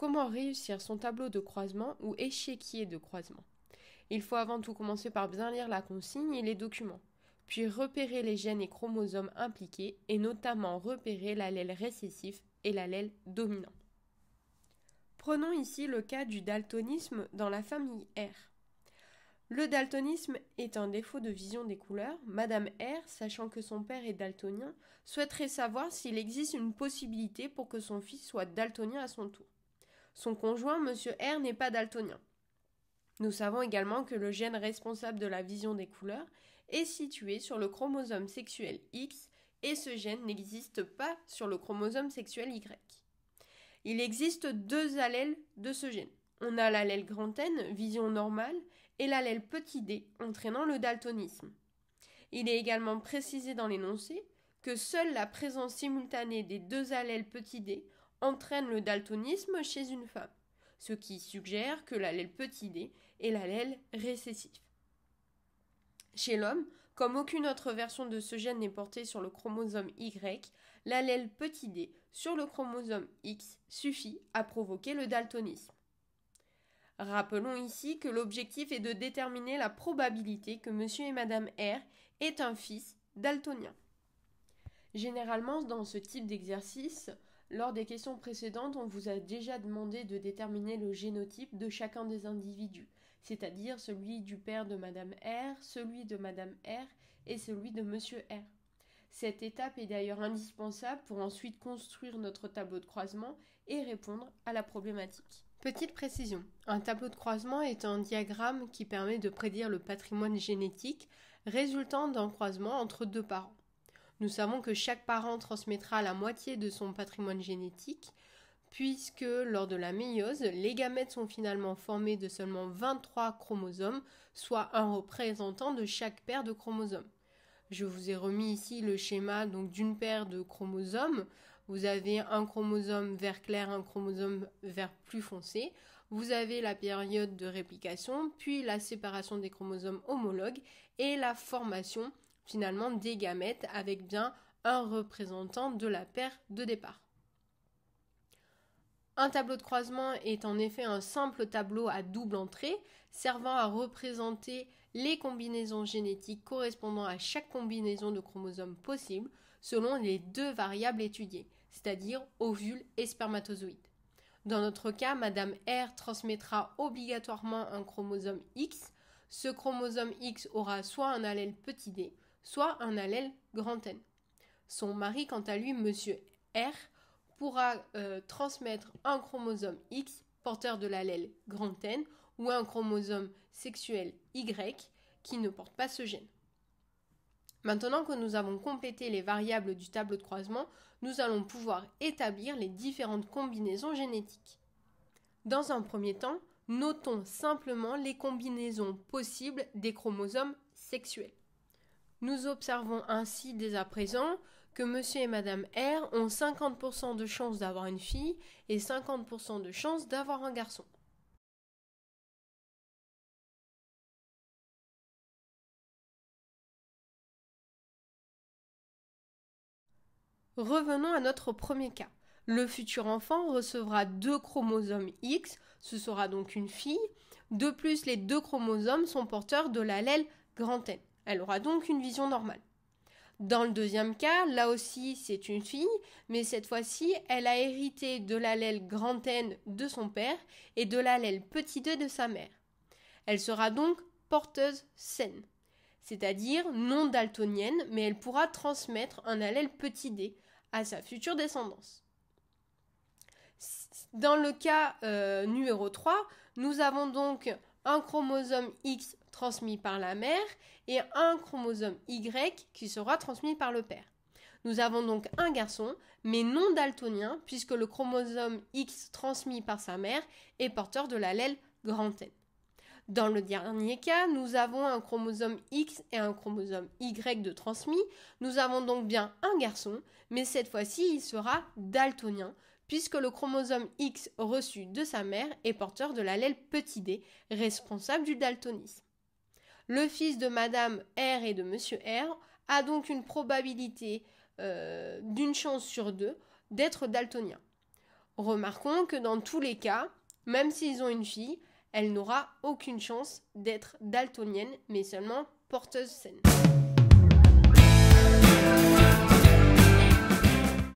Comment réussir son tableau de croisement ou échiquier de croisement? Il faut avant tout commencer par bien lire la consigne et les documents, puis repérer les gènes et chromosomes impliqués et notamment repérer l'allèle récessif et l'allèle dominant. Prenons ici le cas du daltonisme dans la famille R. Le daltonisme est un défaut de vision des couleurs. Madame R, sachant que son père est daltonien, souhaiterait savoir s'il existe une possibilité pour que son fils soit daltonien à son tour. Son conjoint, Monsieur R, n'est pas daltonien. Nous savons également que le gène responsable de la vision des couleurs est situé sur le chromosome sexuel X et ce gène n'existe pas sur le chromosome sexuel Y. Il existe deux allèles de ce gène. On a l'allèle grand N, vision normale, et l'allèle petit d, entraînant le daltonisme. Il est également précisé dans l'énoncé que seule la présence simultanée des deux allèles petit d entraîne le daltonisme chez une femme, ce qui suggère que l'allèle petit d est l'allèle récessif. Chez l'homme, comme aucune autre version de ce gène n'est portée sur le chromosome Y, l'allèle petit d sur le chromosome X suffit à provoquer le daltonisme. Rappelons ici que l'objectif est de déterminer la probabilité que monsieur et madame R aient un fils daltonien. Généralement, dans ce type d'exercice, lors des questions précédentes, on vous a déjà demandé de déterminer le génotype de chacun des individus, c'est-à-dire celui du père de madame R, celui de madame R et celui de monsieur R. Cette étape est d'ailleurs indispensable pour ensuite construire notre tableau de croisement et répondre à la problématique. Petite précision, un tableau de croisement est un diagramme qui permet de prédire le patrimoine génétique résultant d'un croisement entre deux parents. Nous savons que chaque parent transmettra la moitié de son patrimoine génétique, puisque lors de la méiose, les gamètes sont finalement formés de seulement 23 chromosomes, soit un représentant de chaque paire de chromosomes. Je vous ai remis ici le schéma d'une paire de chromosomes. Vous avez un chromosome vert clair, un chromosome vert plus foncé. Vous avez la période de réplication, puis la séparation des chromosomes homologues et la formation finalement des gamètes avec bien un représentant de la paire de départ. Un tableau de croisement est en effet un simple tableau à double entrée servant à représenter les combinaisons génétiques correspondant à chaque combinaison de chromosomes possible selon les deux variables étudiées, c'est-à-dire ovules et spermatozoïdes. Dans notre cas, Madame R transmettra obligatoirement un chromosome X. Ce chromosome X aura soit un allèle petit d, soit un allèle grand N. Son mari, quant à lui, Monsieur R, pourra transmettre un chromosome X porteur de l'allèle grand N ou un chromosome sexuel Y qui ne porte pas ce gène. Maintenant que nous avons complété les variables du tableau de croisement, nous allons pouvoir établir les différentes combinaisons génétiques. Dans un premier temps, notons simplement les combinaisons possibles des chromosomes sexuels. Nous observons ainsi dès à présent que monsieur et madame R ont 50% de chances d'avoir une fille et 50% de chances d'avoir un garçon. Revenons à notre premier cas. Le futur enfant recevra 2 chromosomes X, ce sera donc une fille. De plus, les 2 chromosomes sont porteurs de l'allèle grand N. Elle aura donc une vision normale. Dans le deuxième cas, là aussi c'est une fille, mais cette fois-ci, elle a hérité de l'allèle grand N de son père et de l'allèle petit d de sa mère. Elle sera donc porteuse saine, c'est-à-dire non daltonienne, mais elle pourra transmettre un allèle petit d à sa future descendance. Dans le cas numéro 3, nous avons donc un chromosome X transmis par la mère et un chromosome Y qui sera transmis par le père. Nous avons donc un garçon, mais non daltonien, puisque le chromosome X transmis par sa mère est porteur de l'allèle grand N. Dans le dernier cas, nous avons un chromosome X et un chromosome Y de transmis. Nous avons donc bien un garçon, mais cette fois-ci, il sera daltonien, puisque le chromosome X reçu de sa mère est porteur de l'allèle petit d, responsable du daltonisme. Le fils de Madame R et de Monsieur R a donc une probabilité d'une chance sur 2 d'être daltonien. Remarquons que dans tous les cas, même s'ils ont une fille, elle n'aura aucune chance d'être daltonienne, mais seulement porteuse saine.